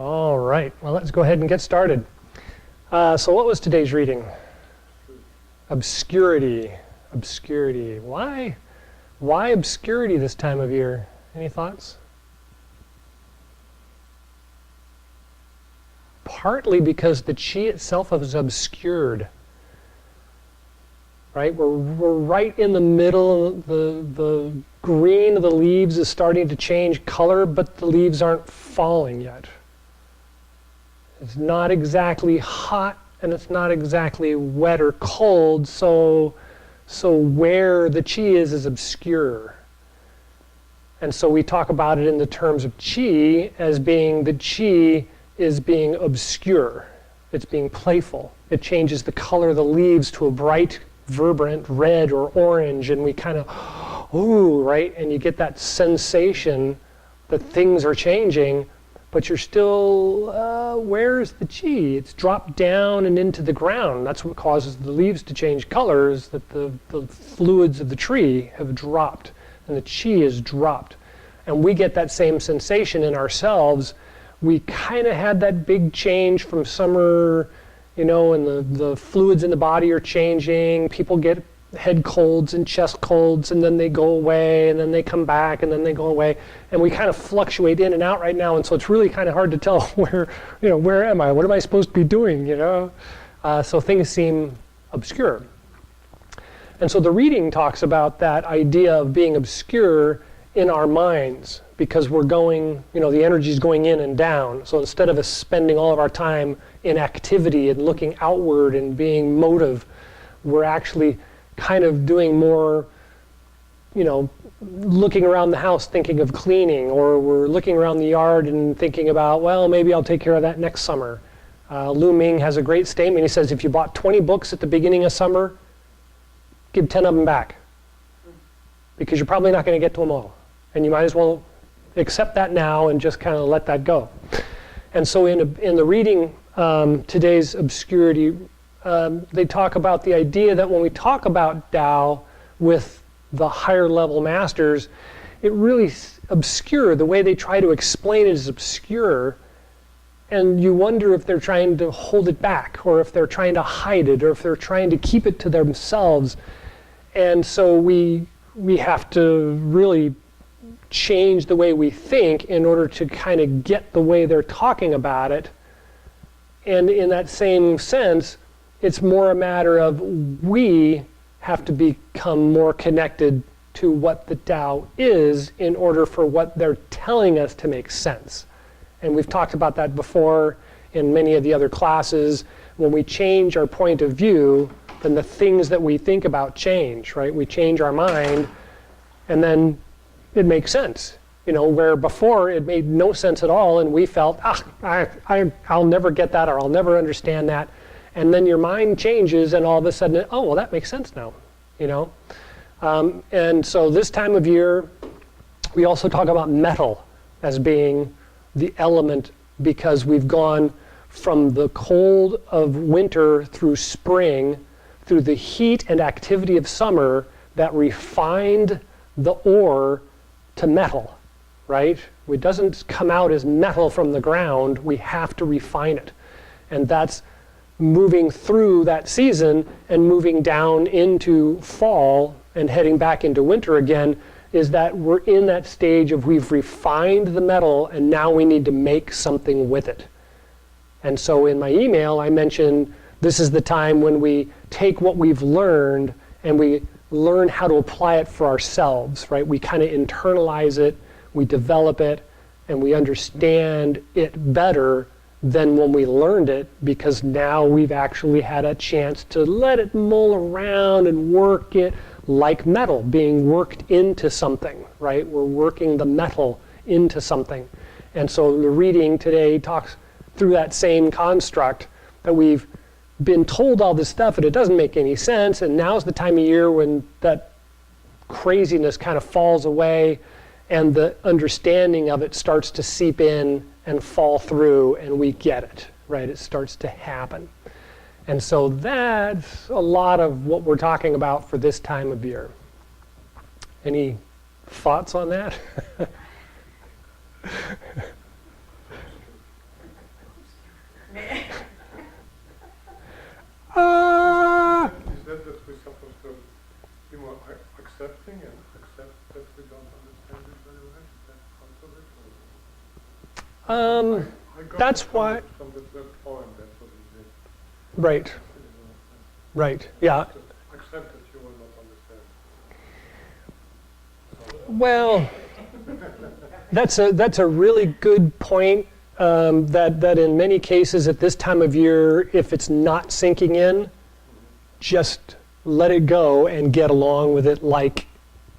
All right, well, let's go ahead and get started. So what was today's reading? Obscurity. Obscurity. Why obscurity this time of year? Any thoughts? Partly because the chi itself is obscured. Right? We're right in the middle. The green of the leaves is starting to change color, but the leaves aren't falling yet. It's not exactly hot and it's not exactly wet or cold, so where the chi is obscure. And so we talk about it in the terms of chi as being the chi is being obscure. It's being playful. It changes the color of the leaves to a bright, vibrant red or orange, and we kind of, ooh, right? And you get that sensation that things are changing, but you're still, where's the chi? It's dropped down and into the ground. That's what causes the leaves to change colors, that the fluids of the tree have dropped, and the chi is dropped. And we get that same sensation in ourselves. We kind of had that big change from summer, you know, and the fluids in the body are changing. People get head colds and chest colds, and then they go away, and then they come back, and then they go away. And we kind of fluctuate in and out right now, and so it's really kind of hard to tell where am I? What am I supposed to be doing, you know? So things seem obscure. And so the reading talks about that idea of being obscure in our minds, because we're going, you know, the energy is going in and down. So instead of us spending all of our time in activity and looking outward and being motive, we're actually kind of doing more, you know, looking around the house thinking of cleaning, or we're looking around the yard and thinking about, well, maybe I'll take care of that next summer. Lu Ming has a great statement. He says, if you bought 20 books at the beginning of summer, give 10 of them back, because you're probably not going to get to them all. And you might as well accept that now and just kind of let that go. And so in the reading, today's obscurity, they talk about the idea that when we talk about Tao with the higher level masters, it really obscure. The way they try to explain it is obscure, and you wonder if they're trying to hold it back, or if they're trying to hide it, or if they're trying to keep it to themselves. And so we have to really change the way we think in order to kind of get the way they're talking about it. And in that same sense, it's more a matter of we have to become more connected to what the Tao is in order for what they're telling us to make sense. And we've talked about that before in many of the other classes. When we change our point of view, then the things that we think about change, right? We change our mind, and then it makes sense. You know, where before it made no sense at all, and we felt, I'll never get that, or I'll never understand that. And then your mind changes, and all of a sudden, oh, well, that makes sense now, you know? And so this time of year, we also talk about metal as being the element, because we've gone from the cold of winter through spring, through the heat and activity of summer that refined the ore to metal, right? It doesn't come out as metal from the ground. We have to refine it. And that's moving through that season and moving down into fall and heading back into winter again, is that we're in that stage of we've refined the metal and now we need to make something with it. And so in my email, I mentioned this is the time when we take what we've learned and we learn how to apply it for ourselves, right? We kind of internalize it, we develop it, and we understand it better than when we learned it, because now we've actually had a chance to let it mull around and work it like metal being worked into something, right? We're working the metal into something. And so the reading today talks through that same construct, that we've been told all this stuff and it doesn't make any sense, and now's the time of year when that craziness kind of falls away and the understanding of it starts to seep in and fall through, and we get it, right? It starts to happen. And so that's a lot of what we're talking about for this time of year. Any thoughts on that? That's why. From the third point, that's what he did. Right. Right. Yeah. Accept that you will not understand. Well, that's a really good point. That in many cases at this time of year, if it's not sinking in, just let it go and get along with it like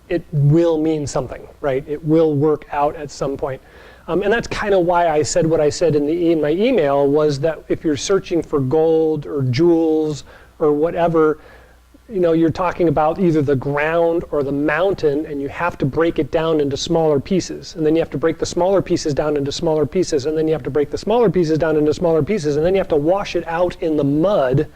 it will mean something, right? It will work out at some point. And that's kind of why I said what I said in my email, was that if you're searching for gold or jewels or whatever, you're talking about either the ground or the mountain, and you have to break it down into smaller pieces. And then you have to break the smaller pieces down into smaller pieces, and then you have to break the smaller pieces down into smaller pieces, and then you have to wash it out in the mud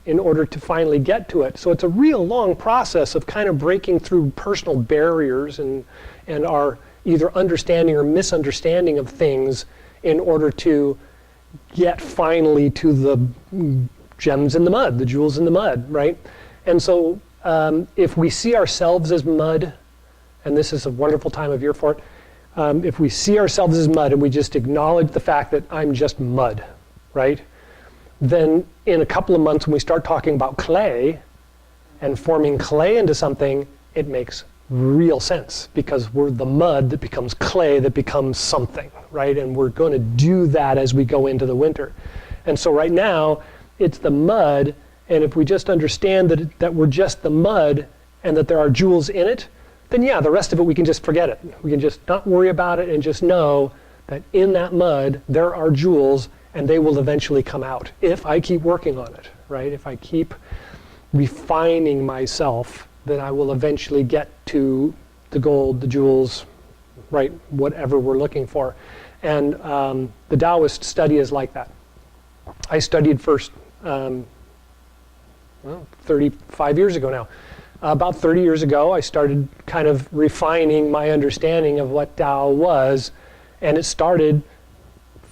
in order to finally get to it. So it's a real long process of kind of breaking through personal barriers and our either understanding or misunderstanding of things in order to get finally to the gems in the mud, the jewels in the mud, right? And so if we see ourselves as mud, and this is a wonderful time of year for it, if we see ourselves as mud and we just acknowledge the fact that I'm just mud, right? Then in a couple of months when we start talking about clay and forming clay into something, it makes real sense, because we're the mud that becomes clay that becomes something, right? And we're going to do that as we go into the winter. And so right now, it's the mud. And if we just understand that we're just the mud and that there are jewels in it, then yeah, the rest of it, we can just forget it. We can just not worry about it and just know that in that mud, there are jewels, and they will eventually come out if I keep working on it, right? If I keep refining myself, then I will eventually get to the gold, the jewels, right? Whatever we're looking for. And the Taoist study is like that. I studied first 35 years ago now. About 30 years ago, I started kind of refining my understanding of what Tao was, and it started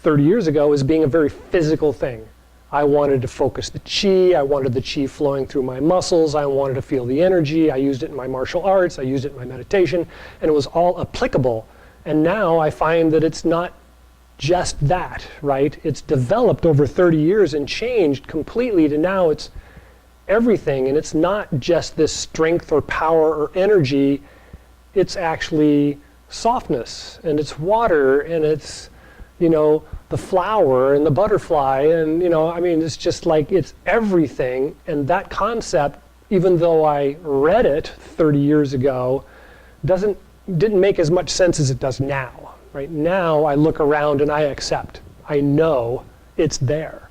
30 years ago as being a very physical thing. I wanted to focus the Chi, I wanted the Chi flowing through my muscles, I wanted to feel the energy, I used it in my martial arts, I used it in my meditation, and it was all applicable. And now I find that it's not just that, right? It's developed over 30 years and changed completely to now it's everything, and it's not just this strength or power or energy, it's actually softness, and it's water, and it's, the flower and the butterfly, and, it's just like, it's everything. And that concept, even though I read it 30 years ago, didn't make as much sense as it does now, right? Now I look around and I accept. I know it's there.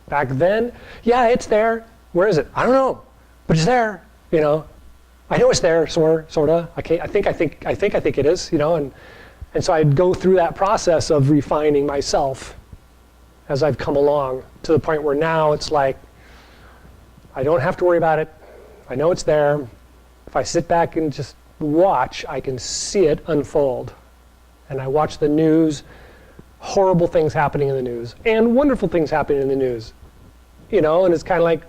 Back then, yeah, it's there. Where is it? I don't know, but it's there. I know it's there, sorta. I think it is. And so I'd go through that process of refining myself as I've come along to the point where now it's like I don't have to worry about it. I know it's there. If I sit back and just watch, I can see it unfold. And I watch the news. Horrible things happening in the news and wonderful things happening in the news, and it's kind of like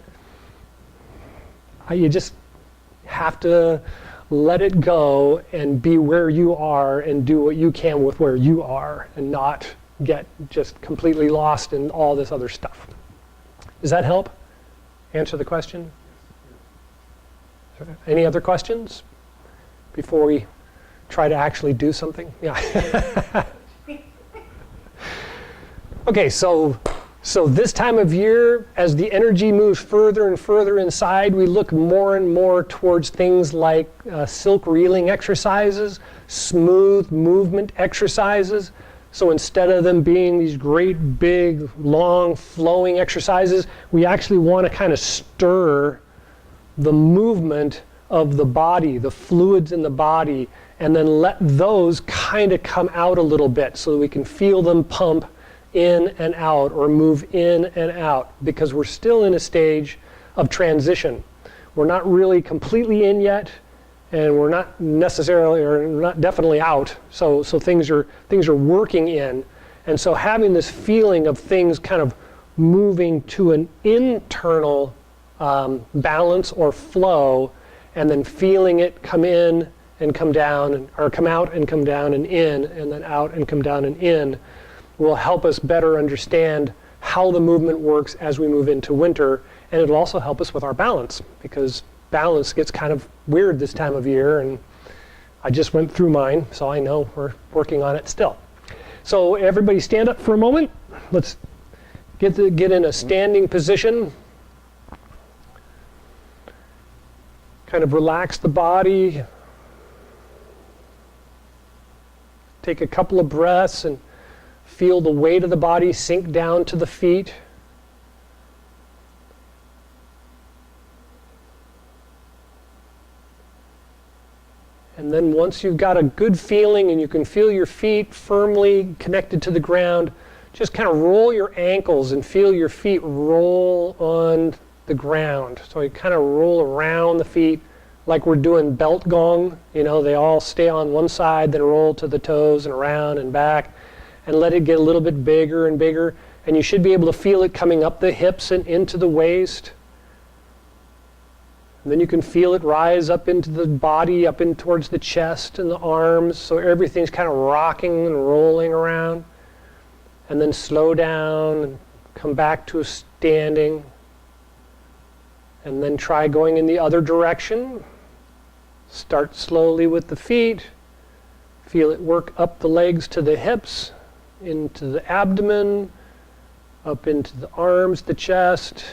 you just have to let it go and be where you are and do what you can with where you are and not get just completely lost in all this other stuff. Does that help answer the question? Any other questions before we try to actually do something? Yeah. Okay, so this time of year, as the energy moves further and further inside, we look more and more towards things like silk reeling exercises, smooth movement exercises. So instead of them being these great, big, long, flowing exercises, we actually want to kind of stir the movement of the body, the fluids in the body, and then let those kind of come out a little bit so that we can feel them pump in and out or move in and out, because we're still in a stage of transition. We're not really completely in yet, and we're not necessarily, or not definitely out. So things are working in, and so having this feeling of things kind of moving to an internal balance or flow, and then feeling it come in and come down, or come out and come down and in, and then out and come down and in, will help us better understand how the movement works as we move into winter. And it'll also help us with our balance, because balance gets kind of weird this time of year, and I just went through mine, so I know we're working on it still. So everybody stand up for a moment. Let's get in a standing position. Kind of relax the body. Take a couple of breaths and feel the weight of the body sink down to the feet. And then once you've got a good feeling and you can feel your feet firmly connected to the ground, just kind of roll your ankles and feel your feet roll on the ground. So you kind of roll around the feet like we're doing belt gong. You know, they all stay on one side, then roll to the toes and around and back, and let it get a little bit bigger and bigger. And you should be able to feel it coming up the hips and into the waist. And then you can feel it rise up into the body, up in towards the chest and the arms. So everything's kind of rocking and rolling around. And then slow down and come back to a standing. And then try going in the other direction. Start slowly with the feet. Feel it work up the legs to the hips, into the abdomen, up into the arms, the chest.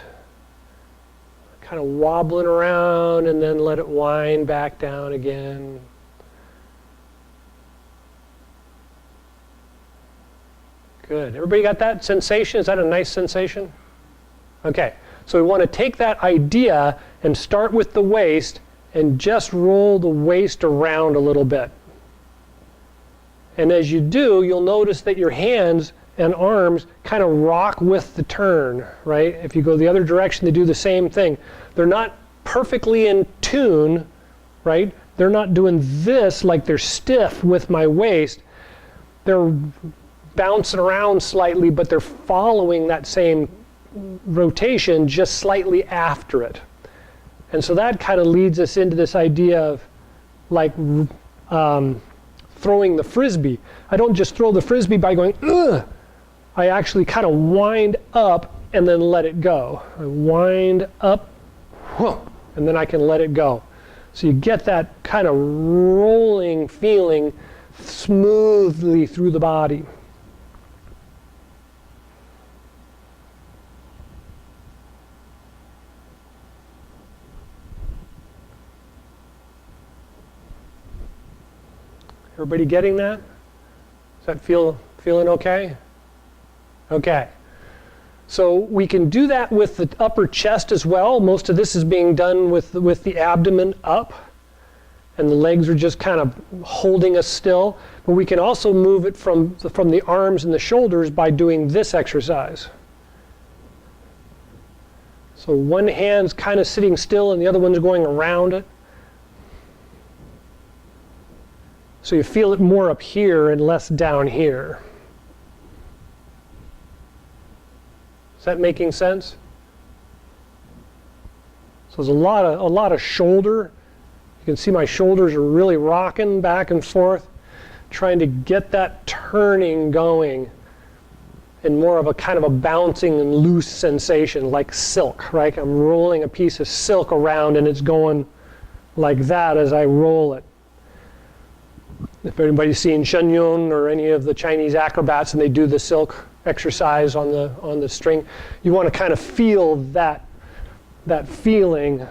Kind of wobbling around, and then let it wind back down again. Good. Everybody got that sensation? Is that a nice sensation? Okay. So we want to take that idea and start with the waist and just roll the waist around a little bit. And as you do, you'll notice that your hands and arms kind of rock with the turn, right? If you go the other direction, they do the same thing. They're not perfectly in tune, right? They're not doing this like they're stiff with my waist. They're bouncing around slightly, but they're following that same rotation just slightly after it. And so that kind of leads us into this idea of like throwing the frisbee. I don't just throw the frisbee by going, ugh. I actually kind of wind up and then let it go. I wind up, and then I can let it go. So you get that kind of rolling feeling smoothly through the body. Everybody getting that? Does that feeling okay? Okay. So we can do that with the upper chest as well. Most of this is being done with the abdomen up, and the legs are just kind of holding us still. But we can also move it from the arms and the shoulders by doing this exercise. So one hand's kind of sitting still and the other one's going around it. So you feel it more up here and less down here. Is that making sense? So there's a lot of shoulder. You can see my shoulders are really rocking back and forth, trying to get that turning going in more of a kind of a bouncing and loose sensation, like silk, right? I'm rolling a piece of silk around and it's going like that as I roll it. If anybody's seen Shenyun or any of the Chinese acrobats and they do the silk exercise on the string, you want to kind of feel that feeling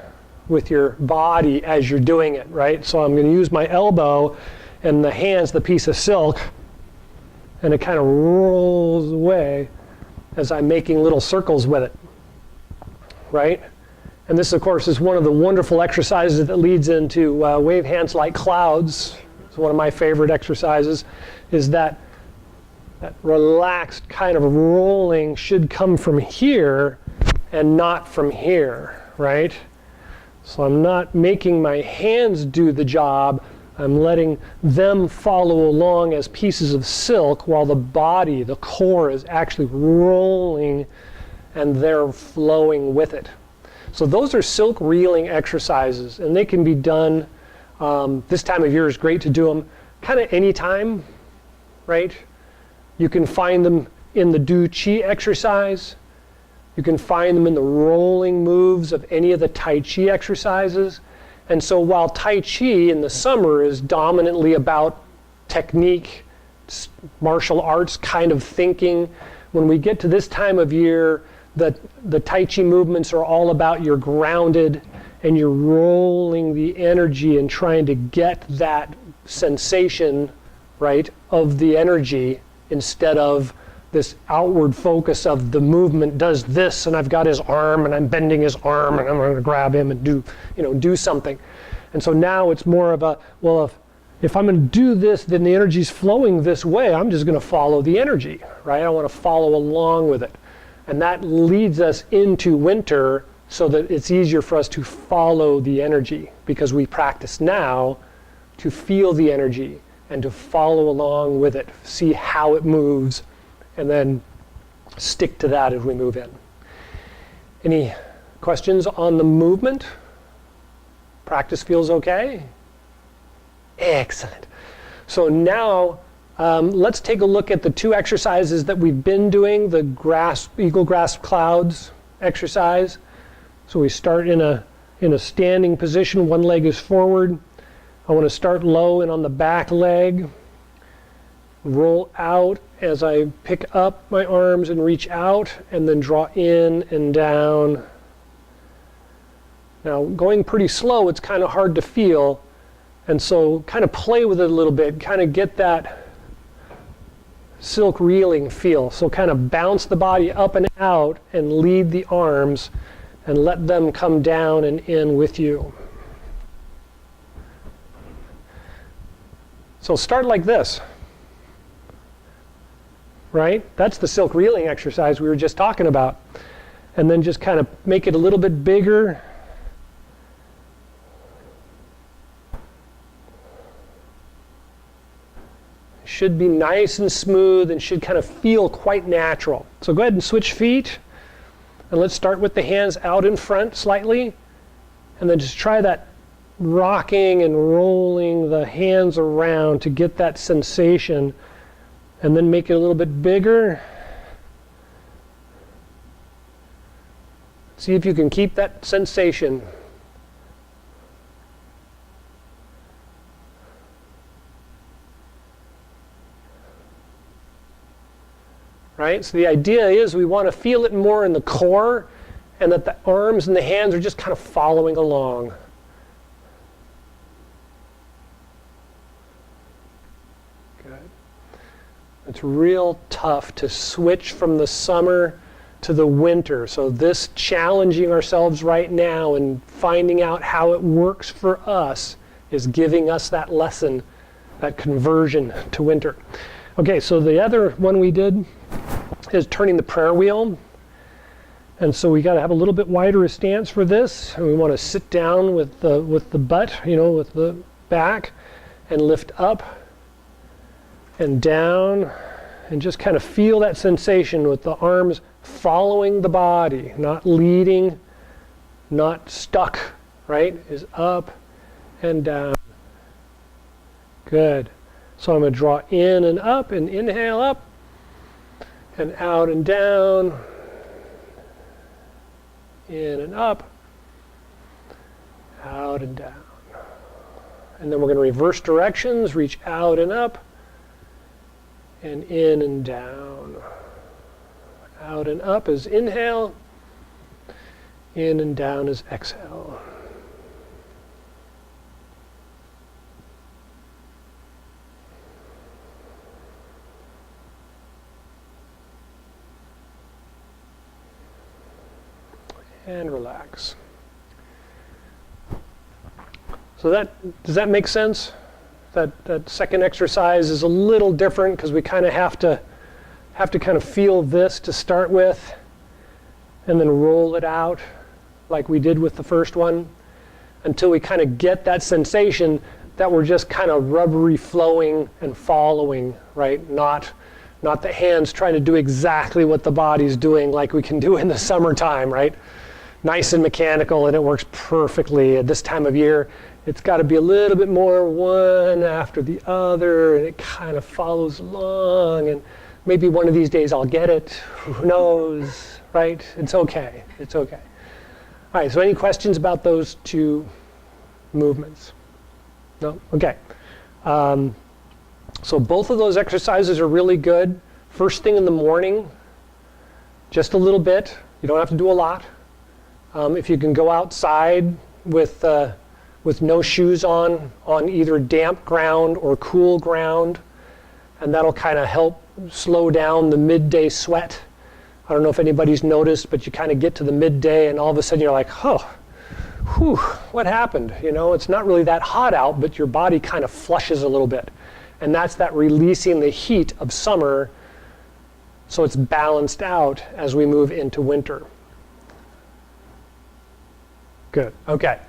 with your body as you're doing it, right? So I'm going to use my elbow and the hands, the piece of silk, and it kind of rolls away as I'm making little circles with it, right? And this, of course, is one of the wonderful exercises that leads into wave hands like clouds. It's one of my favorite exercises, is that relaxed kind of rolling should come from here and not from here, right? So I'm not making my hands do the job. I'm letting them follow along as pieces of silk while the body, the core, is actually rolling and they're flowing with it. So those are silk reeling exercises, and they can be done This time of year is great to do them kind of anytime, right? You can find them in the do Chi exercise. You can find them in the rolling moves of any of the Tai Chi exercises. And so while Tai Chi in the summer is dominantly about technique, martial arts kind of thinking, when we get to this time of year, the Tai Chi movements are all about you're grounded and you're rolling the energy and trying to get that sensation, right, of the energy instead of this outward focus of the movement does this and I've got his arm and I'm bending his arm and I'm going to grab him and do something. And so now it's more of a, well, if I'm going to do this, then the energy's flowing this way. I'm just going to follow the energy, right? I want to follow along with it. And that leads us into winter so that it's easier for us to follow the energy because we practice now to feel the energy and to follow along with it, see how it moves, and then stick to that as we move in. Any questions on the movement? Practice feels okay? Excellent. So now let's take a look at the two exercises that we've been doing, the eagle grasp clouds exercise. So we start in a standing position, one leg is forward. I want to start low and on the back leg. Roll out as I pick up my arms and reach out, and then draw in and down. Now, going pretty slow, it's kind of hard to feel, and so kind of play with it a little bit, kind of get that silk reeling feel. So kind of bounce the body up and out and lead the arms and let them come down and in with you. So start like this. Right? That's the silk reeling exercise we were just talking about. And then just kind of make it a little bit bigger. Should be nice and smooth and should kind of feel quite natural. So go ahead and switch feet. And let's start with the hands out in front slightly. And then just try that rocking and rolling the hands around to get that sensation. And then make it a little bit bigger. See if you can keep that sensation. Right? So the idea is we want to feel it more in the core and that the arms and the hands are just kind of following along. It's real tough to switch from the summer to the winter. So this challenging ourselves right now and finding out how it works for us is giving us that lesson, that conversion to winter. Okay, so the other one we did is turning the prayer wheel. And so we got to have a little bit wider a stance for this. And we want to sit down with the butt, with the back, and lift up and down, and just kind of feel that sensation with the arms following the body, not leading, not stuck, right? Is up and down. Good. So I'm going to draw in and up and inhale up and out and down, in and up, out and down. And then we're going to reverse directions, reach out and up, and in and down. Out and up is inhale, in and down is exhale. And relax. So does that make sense? That second exercise is a little different because we kind of have to kind of feel this to start with and then roll it out like we did with the first one until we kind of get that sensation that we're just kind of rubbery flowing and following, right? Not the hands trying to do exactly what the body's doing like we can do in the summertime, right? nice and mechanical, and it works perfectly at this time of year. It's got to be a little bit more one after the other, and it kind of follows along, and maybe one of these days I'll get it. Who knows, right? It's okay. It's okay. All right, so any questions about those two movements? No? Okay. So both of those exercises are really good. First thing in the morning, just a little bit. You don't have to do a lot. If you can go outside with no shoes on either damp ground or cool ground, and that'll kind of help slow down the midday sweat. I don't know if anybody's noticed, but you kind of get to the midday and all of a sudden you're like, oh, whew, what happened? You know, it's not really that hot out, but your body kind of flushes a little bit. And that's that releasing the heat of summer, so it's balanced out as we move into winter. Good, okay.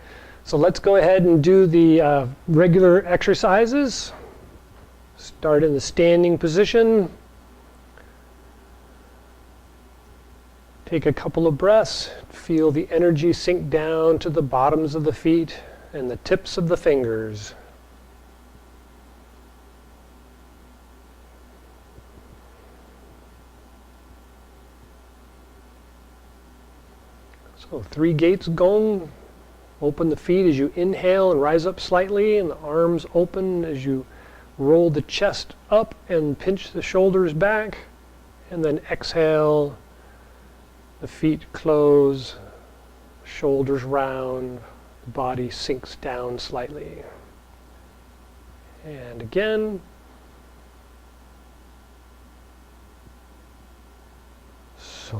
So let's go ahead and do the regular exercises. Start in the standing position. Take a couple of breaths. Feel the energy sink down to the bottoms of the feet and the tips of the fingers. So 3 gates Gong. Open the feet as you inhale and rise up slightly, and the arms open as you roll the chest up and pinch the shoulders back. And then exhale, the feet close, shoulders round, the body sinks down slightly. And again. So.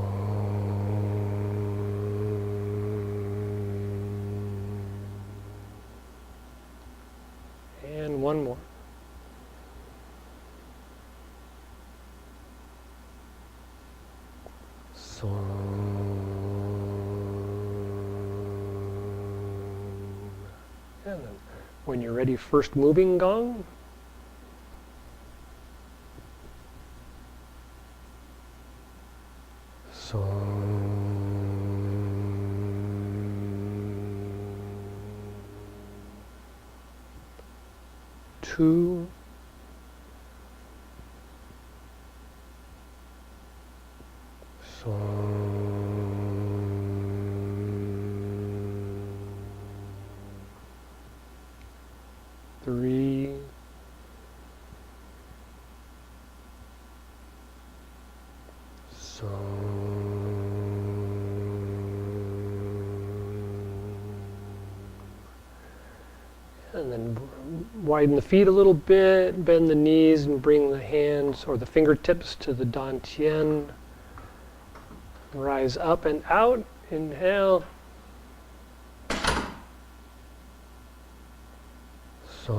And one more. So. And then when you're ready, first moving Gong. So. Two. So. Three. So. And then widen the feet a little bit, bend the knees and bring the hands or the fingertips to the dantian. Rise up and out, inhale. So.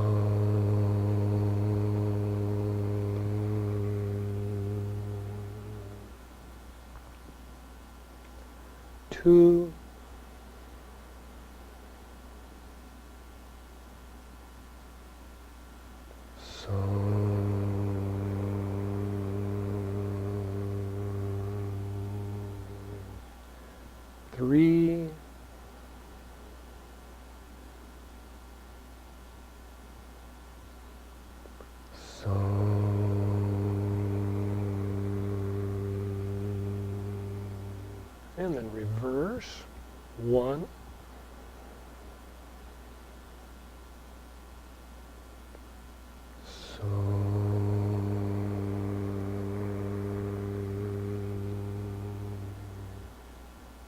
Two. So. Three. So. And then reverse. One. So.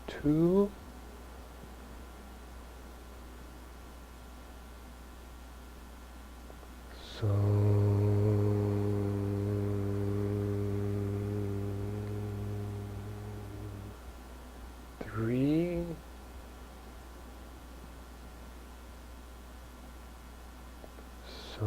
Two. So. Three. So.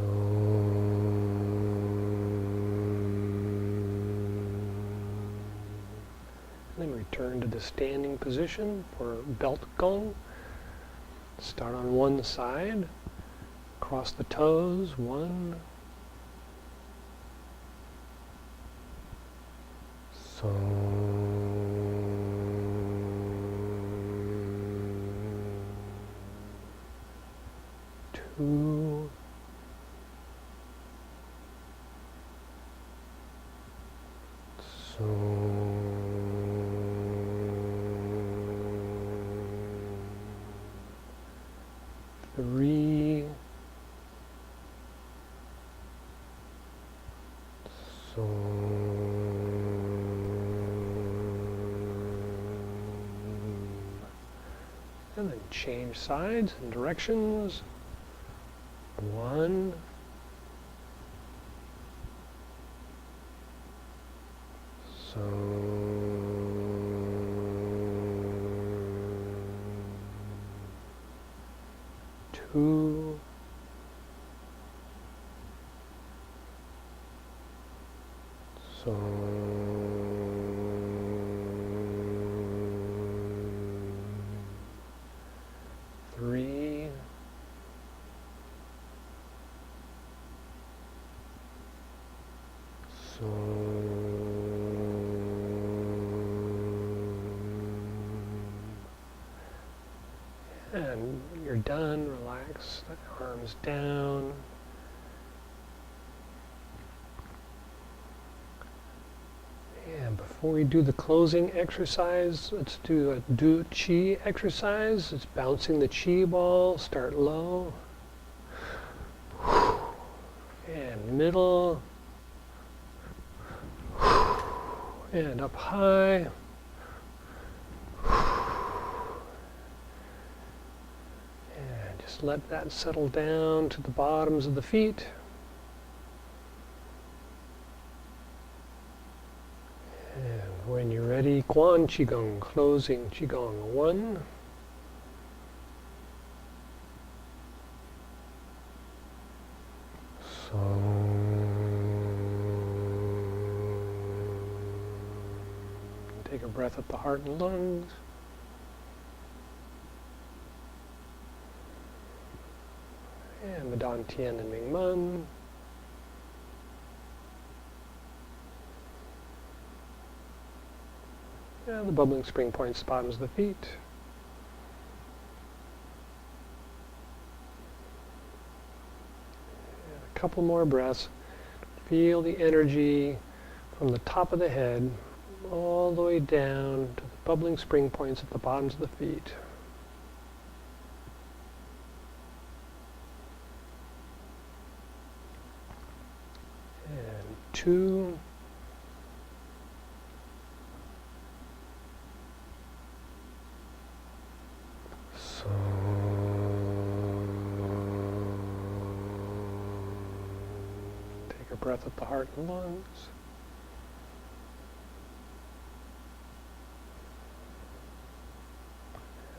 Then return to the standing position for belt Gong. Start on one side, cross the toes, one. So. 2, so 3, so and then change sides and directions. 1, so 2, so 3, so and you're done, relax the arms down. And before we do the closing exercise, let's do a Chi exercise. It's bouncing the Chi ball, start low. And middle. And up high. And just let that settle down to the bottoms of the feet. And when you're ready, Quan Qigong, closing Qigong. 1, so take a breath at the heart and lungs. And the Dan Tian and Ming Men. And the bubbling spring points, bottoms of the feet. And a couple more breaths. Feel the energy from the top of the head all the way down to the bubbling spring points at the bottoms of the feet. And 2. So take a breath at the heart and lungs.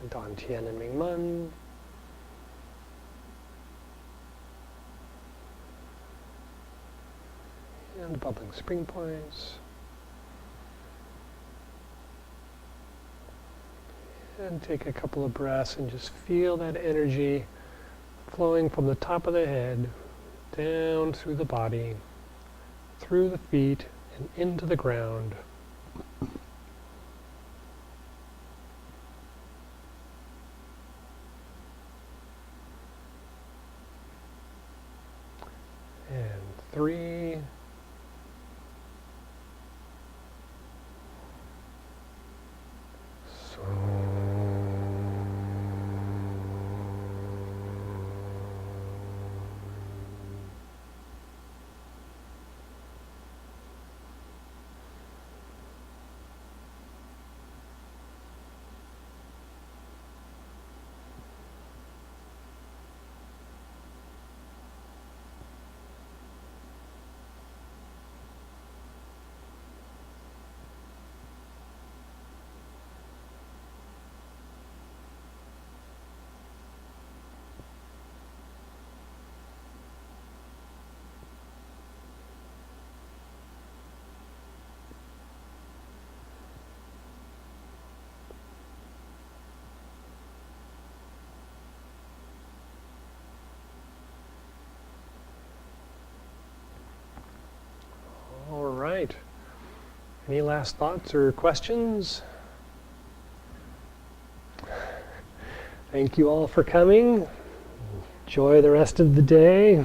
And Dan Tian and Ming Men. And the bubbling spring points. And take a couple of breaths and just feel that energy flowing from the top of the head down through the body, through the feet, and into the ground. And 3. So all right. Any last thoughts or questions? Thank you all for coming. Enjoy the rest of the day.